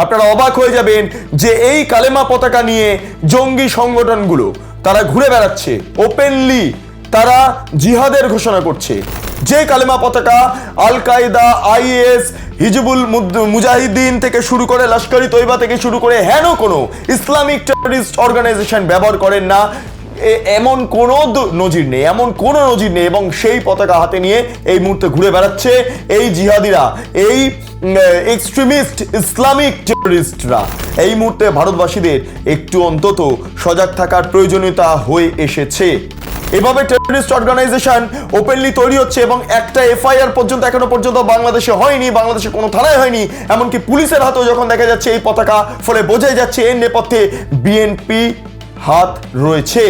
আপনারা অবাক হয়ে যাবেন যে এই কালেমা পতাকা নিয়ে জঙ্গি সংগঠনগুলো তারা ঘুরে বেড়াচ্ছে, ওপেনলি তারা জিহাদের ঘোষণা করছে। যে কালেমা পতাকা আল কায়দা, আইএস, হিজবুল মুজাহিদিন থেকে শুরু করে লস্কর-ই তৈবা থেকে শুরু করে হেন কোনো ইসলামিক টেররিস্ট অর্গানাইজেশন ব্যবহার করেন না, এমন কোনো নজির নেই, এবং সেই পতাকা হাতে নিয়ে এই মুহূর্তে ঘুরে বেড়াচ্ছে এই জিহাদিরা, এই এক্সট্রিমিস্ট ইসলামিক টেররিস্টরা। এই মুহূর্তে ভারতবাসীদের একটু অন্তত সজাগ থাকার প্রয়োজনীয়তা হয়ে এসেছে। এভাবে টেররিস্ট অর্গানাইজেশন ওপেনলি তৈরি হচ্ছে এবং একটা এফআইআর পর্যন্ত এখনো পর্যন্ত বাংলাদেশে হয়নি, বাংলাদেশে কোনো থানায় হয়নি, এমনকি পুলিশের হাতেও যখন দেখা যাচ্ছে এই পতাকা, ফলে বোঝাই যাচ্ছে এর নেপথ্যে বিএনপি হাত রয়েছে।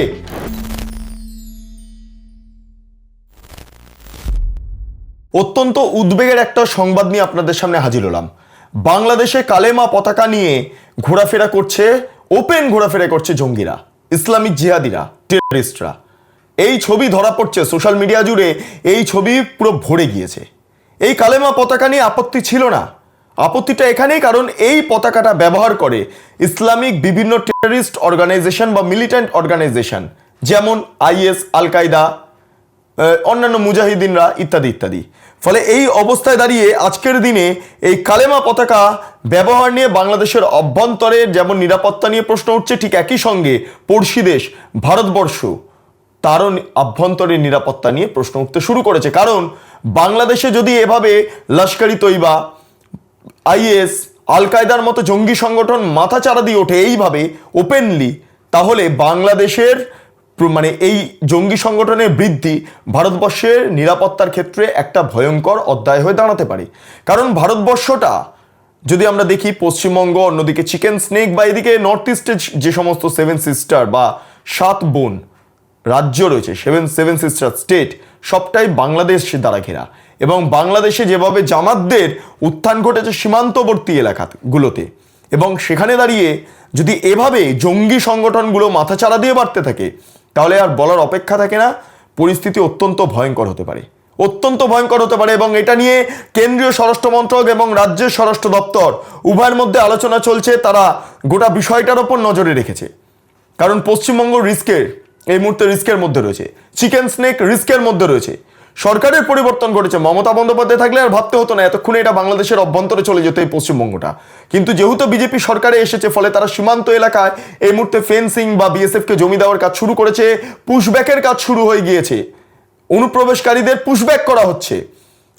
অত্যন্ত উদ্বেগের একটা সংবাদ নিয়ে আপনাদের সামনে হাজির হলাম। বাংলাদেশে কালেমা পতাকা নিয়ে ঘোরাফেরা করছে, ওপেন ঘোরাফেরা করছে জঙ্গিরা, ইসলামিক জিহাদিরা, টেররিস্টরা। এই ছবি ধরা পড়ছে সোশ্যাল মিডিয়া জুড়ে, এই ছবি পুরো ভরে গিয়েছে। এই কালেমা পতাকা নিয়ে আপত্তি ছিল না, আপত্তিটা এখানেই, কারণ এই পতাকাটা ব্যবহার করে ইসলামিক বিভিন্ন টেররিস্ট অর্গানাইজেশন বা মিলিটেন্ট অর্গানাইজেশন, যেমন আইএস, আল কায়দা, অন্যান্য মুজাহিদিনরা ইত্যাদি ইত্যাদি। ফলে এই অবস্থায় দাঁড়িয়ে আজকের দিনে এই কালেমা পতাকা ব্যবহার নিয়ে বাংলাদেশের অভ্যন্তরে যেমন নিরাপত্তা নিয়ে প্রশ্ন উঠছে, ঠিক একই সঙ্গে পড়শি দেশ ভারতবর্ষ তারও আভ্যন্তরীণ নিরাপত্তা নিয়ে প্রশ্ন উঠতে শুরু করেছে। কারণ বাংলাদেশে যদি এভাবে লস্কর-ই তৈবা, আইএস, আল কায়দার মতো জঙ্গি সংগঠন মাথাচাড়া দিয়ে ওঠে এইভাবে ওপেনলি, তাহলে বাংলাদেশের এই জঙ্গি সংগঠনের বৃদ্ধি ভারতবর্ষের নিরাপত্তার ক্ষেত্রে একটা ভয়ঙ্কর অধ্যায় হয়ে দাঁড়াতে পারে। কারণ ভারতবর্ষটা যদি আমরা দেখি, পশ্চিমবঙ্গ, অন্যদিকে চিকেন স্নেক, বা এদিকে নর্থ ইস্টের যে সমস্ত 7 সিস্টার বা 7 বোন রাজ্য রয়েছে, সেভেন সিস্টার স্টেট, সবটাই বাংলাদেশ দ্বারা ঘেরা। এবং বাংলাদেশে যেভাবে জামাতদের উত্থান ঘটেছে সীমান্তবর্তী এলাকাগুলোতে, এবং সেখানে দাঁড়িয়ে যদি এভাবে জঙ্গি সংগঠনগুলো মাথাচাড়া দিয়ে বাড়তে থাকে, তাহলে আর বলার অপেক্ষা থাকে না, পরিস্থিতি অত্যন্ত ভয়ঙ্কর হতে পারে, অত্যন্ত ভয়ঙ্কর হতে পারে। এবং এটা নিয়ে কেন্দ্রীয় স্বরাষ্ট্র মন্ত্রক এবং রাজ্যের স্বরাষ্ট্র দপ্তর উভয়ের মধ্যে আলোচনা চলছে। তারা গোটা বিষয়টার ওপর নজরে রেখেছে, কারণ পশ্চিমবঙ্গ এই মুহূর্তে রিস্কের মধ্যে রয়েছে, চিকেন স্নেক রিস্কের মধ্যে রয়েছে। সরকারের পরিবর্তন ঘটেছে, মমতা বন্দ্যোপাধ্যায় থাকলে আর ভাবতে হতো না, এতক্ষণে এটা বাংলাদেশের অভ্যন্তরে চলে যেত এই পশ্চিমবঙ্গটা। কিন্তু যেহেতু বিজেপি সরকারে এসেছে, ফলে তারা সীমান্ত এলাকায় এই মুহূর্তে ফেন্সিং বা বিএসএফকে জমি দেওয়ার কাজ শুরু করেছে, পুশব্যাকের কাজ শুরু হয়ে গিয়েছে, অনুপ্রবেশকারীদের পুশব্যাক করা হচ্ছে।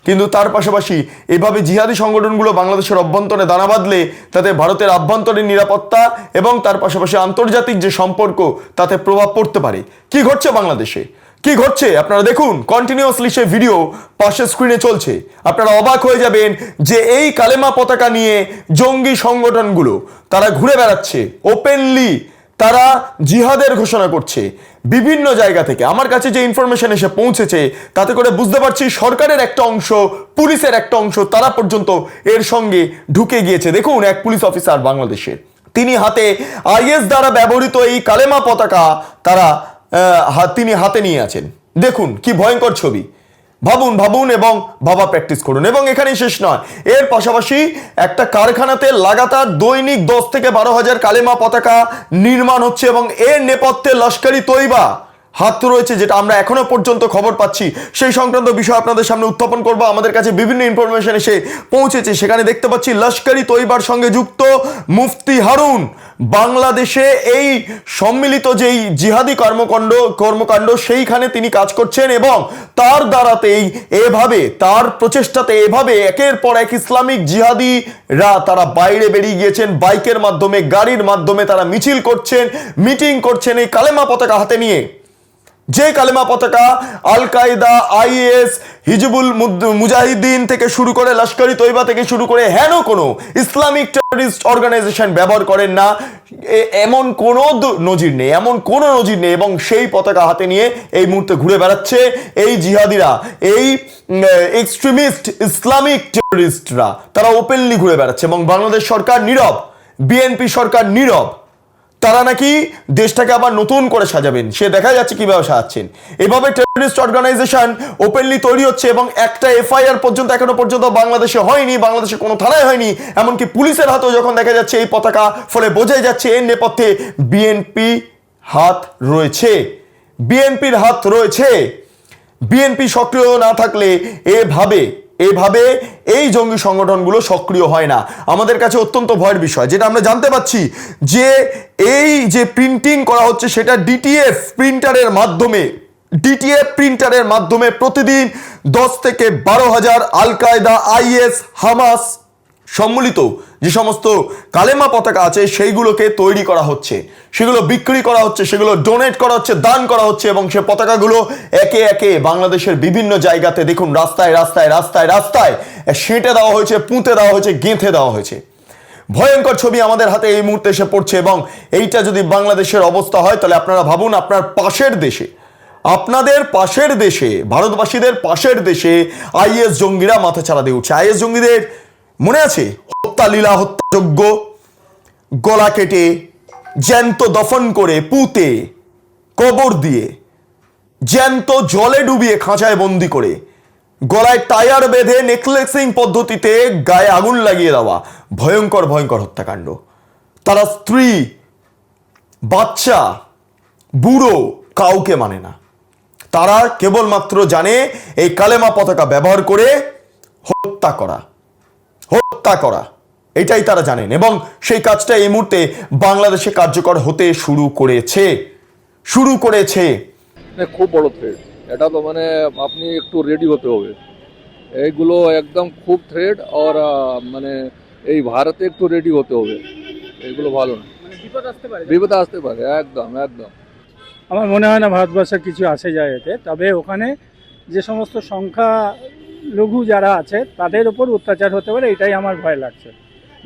কিন্তু তার পাশাপাশি এভাবে জিহাদি সংগঠনগুলো বাংলাদেশের অভ্যন্তরে দানা বাঁধলে তাতে ভারতের আভ্যন্তরীণ নিরাপত্তা এবং তার পাশাপাশি আন্তর্জাতিক যে সম্পর্ক, তাতে প্রভাব পড়তে পারে। কি ঘটছে বাংলাদেশে, কি ঘটছে আপনারা দেখুন, কন্টিনিউয়াসলি সেই ভিডিও পাশের স্ক্রিনে চলছে। আপনারা অবাক হয়ে যাবেন যে এই কালেমা পতাকা নিয়ে জঙ্গি সংগঠনগুলো তারা ঘুরে বেড়াচ্ছে, ওপেনলি তারা জিহাদের ঘোষণা করছে বিভিন্ন জায়গা থেকে। আমার কাছে যে ইনফরমেশন এসে পৌঁছেছে, তাতে করে বুঝতে পারছি সরকারের একটা অংশ, পুলিশের একটা অংশ, তারা পর্যন্ত এর সঙ্গে ঢুকে গিয়েছে। দেখুন, এক পুলিশ অফিসার বাংলাদেশের, তিনি হাতে আইএস দ্বারা ব্যবহৃত এই কালেমা পতাকা তিনি হাতে নিয়ে আছেন। দেখুন কি ভয়ঙ্কর ছবি, ভাবুন এবং ভাবা প্র্যাকটিস করুন। এবং এখানেই শেষ নয়, এর পাশাপাশি একটা কারখানাতে লাগাতার দৈনিক 10 থেকে 12 হাজার কালেমা পতাকা নির্মাণ হচ্ছে এবং এর নেপথ্যে লস্কর-ই তৈবা হাত রয়েছে, যেটা আমরা এখনো পর্যন্ত খবর পাচ্ছি। সেই সংক্রান্ত বিষয় আপনাদের সামনে উত্থাপন করব। আমাদের কাছে বিভিন্ন ইনফরমেশন এসে পৌঁছেছে, সেখানে দেখতে পাচ্ছি লস্কর-ই তৈবার সঙ্গে যুক্ত মুফতি হারুন বাংলাদেশে এই সম্মিলিত যেই জিহাদি কর্মকাণ্ড সেইখানে তিনি কাজ করছেন, এবং তার দ্বারাতেই এভাবে, তার প্রচেষ্টাতে এভাবে একের পর এক ইসলামিক জিহাদিরা তারা বাইরে বেরিয়ে গিয়েছেন, বাইকের মাধ্যমে, গাড়ির মাধ্যমে তারা মিছিল করছেন, মিটিং করছেন এই কালেমা পতাকা হাতে নিয়ে। যে কালেমা পতাকা আল কায়দা, আইএস, হিজবুল মুজাহিদিন থেকে শুরু করে লস্কর-ই তৈবা থেকে শুরু করে হেন কোনো ইসলামিক টেররিস্ট অর্গানাইজেশন ব্যবহার করেন না, এমন কোনো নজির নেই, এবং সেই পতাকা হাতে নিয়ে এই মুহূর্তে ঘুরে বেড়াচ্ছে এই জিহাদিরা, এই এক্সট্রিমিস্ট ইসলামিক টেররিস্টরা, তারা ওপেনলি ঘুরে বেড়াচ্ছে। এবং বাংলাদেশ সরকার নীরব, বিএনপি সরকার নীরব। তারা নাকি দেশটাকে আবার নতুন করে সাজাবেন, সে দেখা যাচ্ছে কিভাবে সাজাচ্ছেন। এভাবে টেররিস্ট অর্গানাইজেশন ওপেনলি তৈরি হচ্ছে এবং একটা এফআইআর পর্যন্ত এখনো পর্যন্ত বাংলাদেশে হয়নি, বাংলাদেশে কোনো থানায় হয়নি, এমনকি পুলিশের হাতেও যখন দেখা যাচ্ছে এই পতাকা, ফলে বোঝাই যাচ্ছে এর নেপথ্যে বিএনপি হাত রয়েছে, বিএনপির হাত রয়েছে। বিএনপি সক্রিয় না থাকলে এভাবে এই জঙ্গি সংগঠনগুলো সক্রিয় হয় না। আমাদের কাছে অত্যন্ত ভয়ের বিষয় যেটা আমরা জানতে পাচ্ছি যে এই যে প্রিন্টিং করা হচ্ছে সেটা ডিটিএফ প্রিন্টারের মাধ্যমে প্রতিদিন 10 থেকে 12,000 আল কায়দা, আইএস, হামাস সম্মিলিত যে সমস্ত কালেমা পতাকা আছে সেইগুলোকে তৈরি করা হচ্ছে, সেগুলো বিক্রি করা হচ্ছে, সেগুলো ডোনেট করা হচ্ছে, দান করা হচ্ছে এবং সে পতাকাগুলো একে একে বাংলাদেশের বিভিন্ন জায়গাতে দেখুন রাস্তায় রাস্তায় রাস্তায় রাস্তায় সেঁটে দেওয়া হয়েছে, পুঁতে দেওয়া হয়েছে, গেঁথে দেওয়া হয়েছে। ভয়ঙ্কর ছবি আমাদের হাতে এই মুহূর্তে এসে পড়ছে এবং এইটা যদি বাংলাদেশের অবস্থা হয় তাহলে আপনারা ভাবুন আপনার পাশের দেশে, আপনাদের পাশের দেশে, ভারতবাসীদের পাশের দেশে আইএস জঙ্গিরা মাথাচাড়া দিয়ে উঠছে। আইএস জঙ্গিদের মনে আছে হত্যা লীলা, হত্যাযজ্ঞ, গলা কেটে জ্যান্ত দফন করে পুঁতে কবর দিয়ে জ্যান্ত জলে ডুবিয়ে খাঁচায় বন্দি করে গলায় টায়ার বেঁধে নেকলেসিং পদ্ধতিতে গায়ে আগুন লাগিয়ে দেওয়া ভয়ঙ্কর ভয়ঙ্কর হত্যাকাণ্ড। তারা স্ত্রী, বাচ্চা, বুড়ো কাউকে মানে না, তারা কেবলমাত্র জানে এই কালেমা পতাকা ব্যবহার করে হত্যা করা, এটাই তারা জানেন এবং সেই কাজটা এই মুহূর্তে বাংলাদেশে কার্যকর হতে শুরু করেছে। খুব বড় থ্রেড এটা, তো মানে আপনি একটু রেডি হতে হবে, এইগুলো একদম খুব থ্রেড। আর মানে এই ভারতে একটু রেডি হতে হবে, এইগুলো ভালো না, বিপদ আসতে পারে একদম। আমার মনে হয় না ভারতবর্ষের কিছু আসে যায় এতে, তবে ওখানে যে সমস্ত সংখ্যা লঘু যারা আছে তাদের উপর অত্যাচার হতে পারে, এটাই আমার ভয় লাগছে।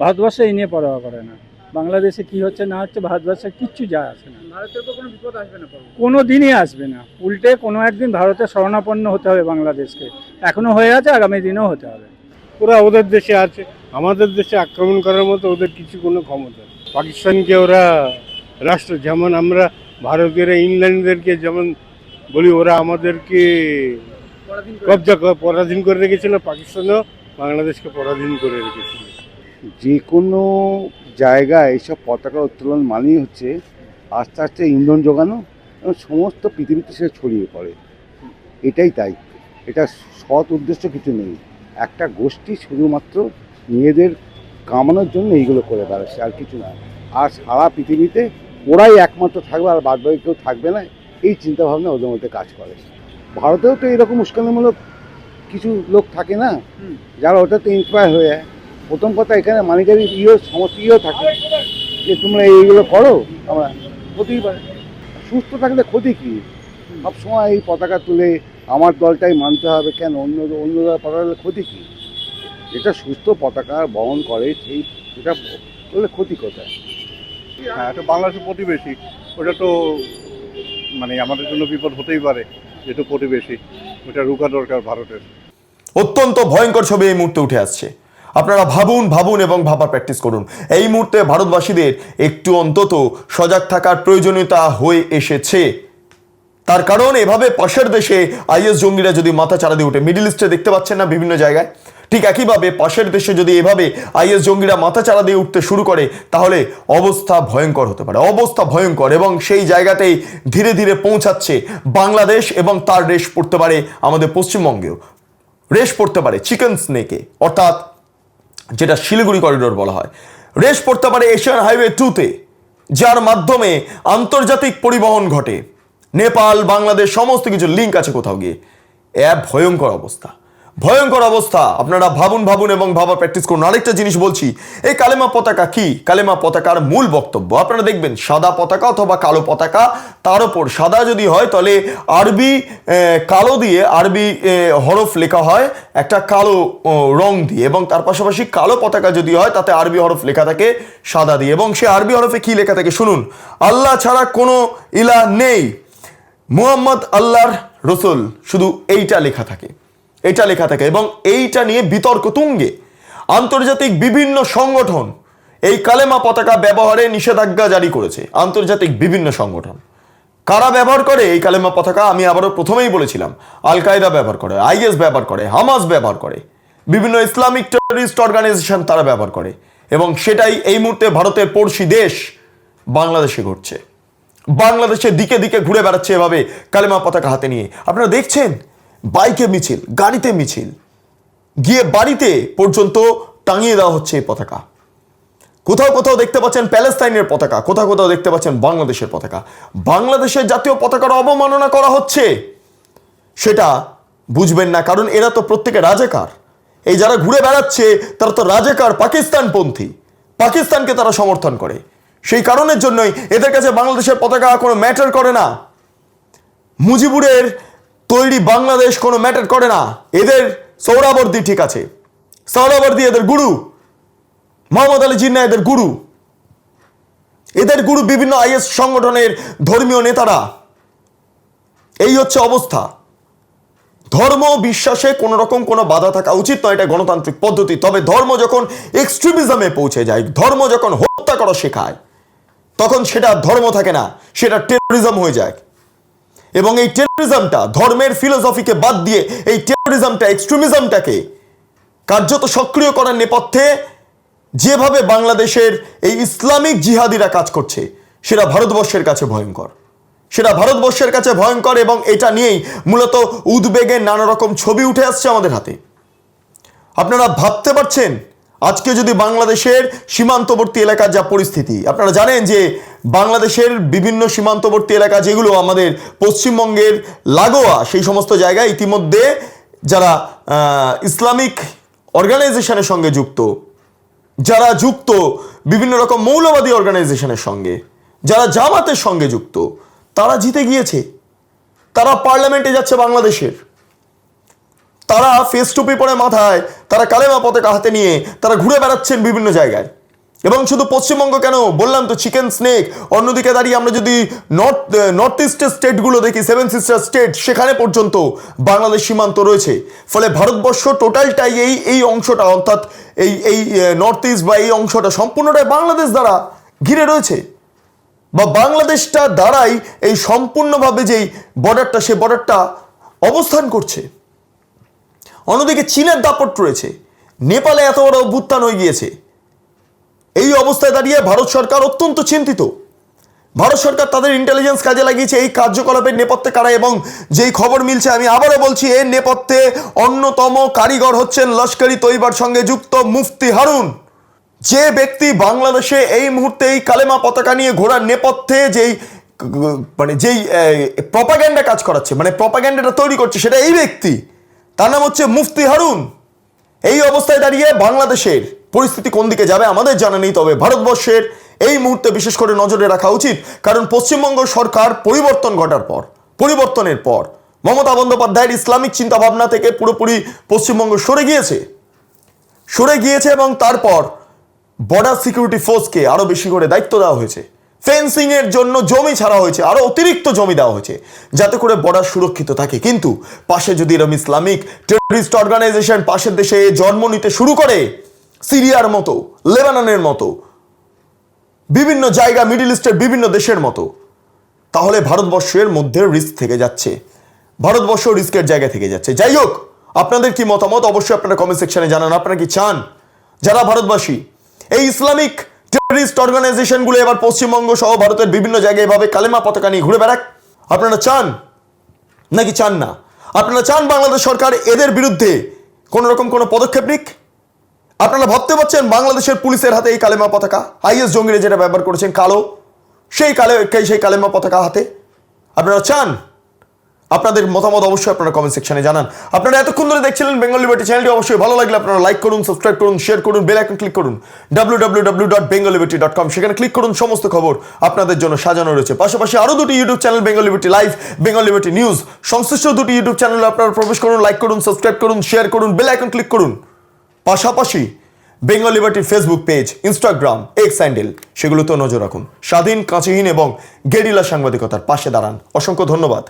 ভারতবর্ষে এই নিয়ে পরোয়া করে না, বাংলাদেশে কি হচ্ছে না হচ্ছে ভারতবর্ষে কিচ্ছু যায় আসে না, ভারতের উপর কোনো বিপদ আসবে না, কোনো দিনই আসবে না। উল্টে কোনো একদিন ভারতের শরণাপন্ন হতে হবে বাংলাদেশকে, এখনো হয়ে আছে, আগামী দিনেও হতে হবে। ওরা ওদের দেশে আছে, আমাদের দেশে আক্রমণ করার মতো ওদের কিছু কোনো ক্ষমতা নেই। পাকিস্তানকে ওরা রাষ্ট্র, যেমন আমরা ভারতীয়রা ইংল্যান্ডদেরকে যেমন বলি, ওরা আমাদেরকে পরাধীন করে রেখেছিল, পাকিস্তানও বাংলাদেশকে পরাধীন করে রেখেছিল। যে কোনো জায়গায় এইসব পতাকা উত্তোলন মানেই হচ্ছে আস্তে আস্তে ইন্ধন যোগানো এবং সমস্ত পৃথিবীতে সে ছড়িয়ে পড়ে, এটাই তাই। এটা সৎ উদ্দেশ্য কিছু নেই, একটা গোষ্ঠী শুধুমাত্র নিজেদের কামানোর জন্য এইগুলো করে বেড়াচ্ছে, আর কিছু না। আর সারা পৃথিবীতে ওরাই একমাত্র থাকবে, আর বাদ বাকি কেউ থাকবে না, এই চিন্তাভাবনা ওদের মধ্যে কাজ করে। ভারতেও তো এরকম উস্কানিমূলক কিছু লোক থাকে না, যারা ওটাতে ইন্সপায়ার হয়ে যায়। প্রথম কথা, এখানে মানিকারি সমস্ত থাকে যে তোমরা এইগুলো করো, আমরা হতেই পারে। সুস্থ থাকলে ক্ষতি কী? সবসময় এই পতাকা তুলে আমার দলটাই মানতে হবে কেন, অন্যরা পতাকা ক্ষতি কী? যেটা সুস্থ পতাকা বহন করে সেই সেটা করলে ক্ষতি কোথায়? হ্যাঁ, এটা বাংলাদেশের প্রতিবেশী, ওটা তো মানে আমাদের জন্য বিপদ হতেই পারে, যেহেতু প্রতিবেশী, ওটা রুখা দরকার ভারতের। অত্যন্ত ভয়ঙ্কর ছবি এই মুহূর্তে উঠে আসছে। আপনারা ভাবুন এবং ভাবার প্র্যাকটিস করুন। এই মুহূর্তে ভারতবাসীদের একটু অন্তত সজাগ থাকার প্রয়োজনীয়তা হয়ে এসেছে। তার কারণ এভাবে পাশের দেশে আইএস জঙ্গিরা যদি মাথা চাড়া দিয়ে ওঠে, মিডল ইস্টে দেখতে পাচ্ছেন না বিভিন্ন জায়গায়, ঠিক একইভাবে পাশের দেশে যদি এভাবে আইএস জঙ্গিরা মাথা চাড়া দিয়ে উঠতে শুরু করে তাহলে অবস্থা ভয়ঙ্কর হতে পারে, অবস্থা ভয়ঙ্কর। এবং সেই জায়গাতেই ধীরে ধীরে পৌঁছাচ্ছে বাংলাদেশ এবং তার রেশ পড়তে পারে আমাদের পশ্চিমবঙ্গেও, রেশ পড়তে পারে চিকেন স্নেকে, অর্থাৎ যেটা শিলিগুড়ি করিডোর বলা হয়, রেশ পড়তে পারে এশিয়ান হাইওয়ে 2-তে, যার মাধ্যমে আন্তর্জাতিক পরিবহন ঘটে। নেপাল, বাংলাদেশ সমস্ত কিছু লিঙ্ক আছে কোথাও গিয়ে। ভয়ঙ্কর অবস্থা। আপনারা ভাবুন এবং ভাবার প্র্যাকটিস করুন। আরেকটা জিনিস বলছি, এই কালেমা পতাকা কি? কালেমা পতাকার মূল বক্তব্য আপনারা দেখবেন সাদা পতাকা অথবা কালো পতাকা, তার উপর সাদা যদি হয় তাহলে আরবি কালো দিয়ে আরবি হরফ লেখা হয় একটা কালো রং দিয়ে, এবং তার পাশাপাশি কালো পতাকা যদি হয় তাতে আরবি হরফ লেখা থাকে সাদা দিয়ে, এবং সে আরবি হরফে কি লেখা থাকে শুনুন, আল্লাহ ছাড়া কোনো ইলাহ নেই, মুহাম্মদ আল্লাহর রসুল, শুধু এইটা লেখা থাকে এবং এইটা নিয়ে বিতর্ক তুঙ্গে। আন্তর্জাতিক বিভিন্ন সংগঠন এই কালেমা পতাকা ব্যবহারে নিষেধাজ্ঞা জারি করেছে আন্তর্জাতিক বিভিন্ন সংগঠন। কারা ব্যবহার করে এই কালেমা পতাকা? আমি আবারও প্রথমেই বলেছিলাম, আল কায়দা ব্যবহার করে, আইএস ব্যবহার করে, হামাস ব্যবহার করে, বিভিন্ন ইসলামিক টেররিস্ট অর্গানাইজেশন তারা ব্যবহার করে, এবং সেটাই এই মুহূর্তে ভারতের পড়শি দেশ বাংলাদেশে ঘটছে। বাংলাদেশের দিকে দিকে ঘুরে বেড়াচ্ছে এভাবে কালেমা পতাকা হাতে নিয়ে। আপনারা দেখছেন বাইকে মিছিল, গাড়িতে মিছিল, গিয়ে বাড়িতে পর্যন্ত টাঙিয়ে দেওয়া হচ্ছে এই পতাকা। কোথাও কোথাও দেখতে পাচ্ছেন প্যালেস্তাইনের পতাকা, কোথাও কোথাও দেখতে পাচ্ছেন বাংলাদেশের পতাকা। বাংলাদেশের জাতীয় পতাকার অবমাননা করা হচ্ছে, সেটা বুঝবেন না, কারণ এরা তো প্রত্যেকে রাজাকার। এই যারা ঘুরে বেড়াচ্ছে তারা তো রাজাকার, পাকিস্তানপন্থী, পাকিস্তানকে তারা সমর্থন করে। সেই কারণের জন্যই এদের কাছে বাংলাদেশের পতাকা কোনো ম্যাটার করে না। মুজিবুরের তৈরি বাংলাদেশ কোনো ম্যাটার করে না। এদের সৌরাবর্দী ঠিক আছে, সৌরাবর্দী এদের গুরু, মোহাম্মদ আলী জিন্নাহ এদের গুরু, এদের গুরু বিভিন্ন আইএস সংগঠনের ধর্মীয় নেতারা। এই হচ্ছে অবস্থা। ধর্ম বিশ্বাসে কোনো রকম কোনো বাধা থাকা উচিত নয়, এটা গণতান্ত্রিক পদ্ধতি। তবে ধর্ম যখন এক্সট্রিমিজমে পৌঁছে যায়, ধর্ম যখন হত্যা করা শেখায়, তখন সেটা ধর্ম থাকে না, সেটা টেররিজম হয়ে যায়। এবং এই টেররিজমটা ধর্মের ফিলোসফিকে বাদ দিয়ে এই টেররিজমটা, এক্সট্রিমিজমটাকে কার্যত সক্রিয় করার নেপথ্যে যেভাবে বাংলাদেশের এই ইসলামিক জিহাদিরা কাজ করছে, সেটা ভারতবর্ষের কাছে ভয়ঙ্কর, সেটা ভারতবর্ষের কাছে ভয়ঙ্কর। এবং এটা নিয়েই মূলত উদ্বেগের নানা রকম ছবি উঠে আসছে আমাদের হাতে। আপনারা ভাবতে পারছেন আজকে যদি বাংলাদেশের সীমান্তবর্তী এলাকার যা পরিস্থিতি, আপনারা জানেন যে বাংলাদেশের বিভিন্ন সীমান্তবর্তী এলাকা যেগুলো আমাদের পশ্চিমবঙ্গের লাগোয়া, সেই সমস্ত জায়গায় ইতিমধ্যে যারা ইসলামিক অর্গানাইজেশনের সঙ্গে যুক্ত, যারা যুক্ত বিভিন্ন রকম মৌলবাদী অর্গানাইজেশনের সঙ্গে, যারা জামাতের সঙ্গে যুক্ত, তারা জিতে গিয়েছে। তারা পার্লামেন্টে যাচ্ছে বাংলাদেশের, তারা ফেস টুপি পরে মাথায়, তারা কালেমা পতাকা হাতে নিয়ে তারা ঘুরে বেড়াচ্ছেন বিভিন্ন জায়গায়। এবং শুধু পশ্চিমবঙ্গ কেন, বললাম তো চিকেন স্নেক। অন্যদিকে দাঁড়িয়ে আমরা যদি নর্থ ইস্টের স্টেটগুলো দেখি, সেভেন সিস্টার স্টেট, সেখানে পর্যন্ত বাংলাদেশ সীমান্ত রয়েছে। ফলে ভারতবর্ষ টোটালটাই এই অংশটা, অর্থাৎ এই নর্থ ইস্ট বা এই অংশটা সম্পূর্ণটাই বাংলাদেশ দ্বারা ঘিরে রয়েছে, বা বাংলাদেশটা দ্বারাই এই সম্পূর্ণভাবে যেই বর্ডারটা, সে বর্ডারটা অবস্থান করছে। অন্যদিকে চীনের দাপট রয়েছে, নেপালে এত বড় অভ্যুত্থান হয়ে গিয়েছে। এই অবস্থায় দাঁড়িয়ে ভারত সরকার অত্যন্ত চিন্তিত। ভারত সরকার তাদের ইন্টেলিজেন্স কাজে লাগিয়েছে এই কার্যকলাপের নেপথ্যে কারা, এবং যেই খবর মিলছে, আমি আবারও বলছি, এর নেপথ্যে অন্যতম কারিগর হচ্ছেন লস্করি তৈবার সঙ্গে যুক্ত মুফতি হারুন, যে ব্যক্তি বাংলাদেশে এই মুহূর্তে এই কালেমা পতাকা নিয়ে ঘোরার নেপথ্যে যেই প্রপাগ্যান্ডা কাজ করাচ্ছে, প্রপাগ্যান্ডাটা তৈরি করছে, সেটা এই ব্যক্তি, তার নাম হচ্ছে মুফতি হারুন। এই অবস্থায় দাঁড়িয়ে বাংলাদেশের পরিস্থিতি কোন দিকে যাবে আমাদের জানা নেই। তবে ভারতবর্ষের এই মুহূর্তে বিশেষ করে নজরে রাখা উচিত, কারণ পশ্চিমবঙ্গ সরকার পরিবর্তনের পর মমতা বন্দ্যোপাধ্যায়ের ইসলামিক চিন্তাভাবনা থেকে পুরোপুরি পশ্চিমবঙ্গ সরে গিয়েছে, এবং তারপর বর্ডার সিকিউরিটি ফোর্সকে আরো বেশি করে দায়িত্ব দেওয়া হয়েছে। ফেন্সিং এর জন্য জমি ছাড়া হয়েছে, আরো অতিরিক্ত জমি দেওয়া হয়েছে, যাতে করে বর্ডার সুরক্ষিত থাকে। কিন্তু পাশে যদি এরকম ইসলামিক টেররিস্ট অর্গানাইজেশন পাশের দেশে জন্ম নিতে শুরু করে, সিরিয়ার মতো, লেবাননের মতো, বিভিন্ন জায়গা, মিডল ইস্টের বিভিন্ন দেশের মতো, তাহলে ভারতবর্ষের মধ্যে রিস্ক থেকে যাচ্ছে, ভারতবর্ষ রিস্কের জায়গা থেকে যাচ্ছে। যাই হোক, আপনাদের কি মতামত অবশ্যই আপনারা কমেন্ট সেকশনে জানান। আপনারা কি চান যারা ভারতবাসী এই ইসলামিক টেররিস্ট অর্গানাইজেশনগুলো এবার পশ্চিমবঙ্গ সহ ভারতের বিভিন্ন জায়গায় এভাবে কালেমা পতাকা নিয়ে ঘুরে বেড়াক? আপনারা চান নাকি চান না? আপনারা চান বাংলাদেশ সরকার এদের বিরুদ্ধে কোন রকম কোনো পদক্ষেপ নিক? আপনারা ভাবতে পারছেন বাংলাদেশের পুলিশের হাতে এই কালেমা পতাকা, আইএস জঙ্গিরা যেটা ব্যবহার করেছেন কালো, সেই কালেমা পতাকা হাতে? আপনারা চান? আপনাদের মতামত অবশ্যই আপনারা কমেন্ট সেকশনে জানান। আপনারা এতক্ষণ ধরে দেখছিলেন বেঙ্গল লিবার্টি চ্যানেলটি, অবশ্যই ভালো লাগলে আপনারা লাইক করুন, সাবস্ক্রাইব করুন, শেয়ার করুন, বেল আইকন ক্লিক করুন, www.bengalliberty.com, সেখানে ক্লিক করুন। সমস্ত খবর আপনাদের জন্য সাজানো রয়েছে। পাশাপাশি আরো দুটি YouTube channel, Bengal liberty live, Bengal liberty news, সংশ্লিষ্ট দুটি ইউটিউব চ্যানেলে আপনারা প্রবেশ করুন, লাইক করুন, সাবস্ক্রাইব করুন, শেয়ার করুন, বেল আইকন ক্লিক করুন। পাশাপাশি বেঙ্গল লিবার্টির Facebook page, Instagram, X handle, সেগুলোতেও নজর রাখুন। স্বাধীন, কাঁচিহীন এবং গেরিলা সাংবাদিকতার পাশে দাঁড়ান। অসংখ্য ধন্যবাদ।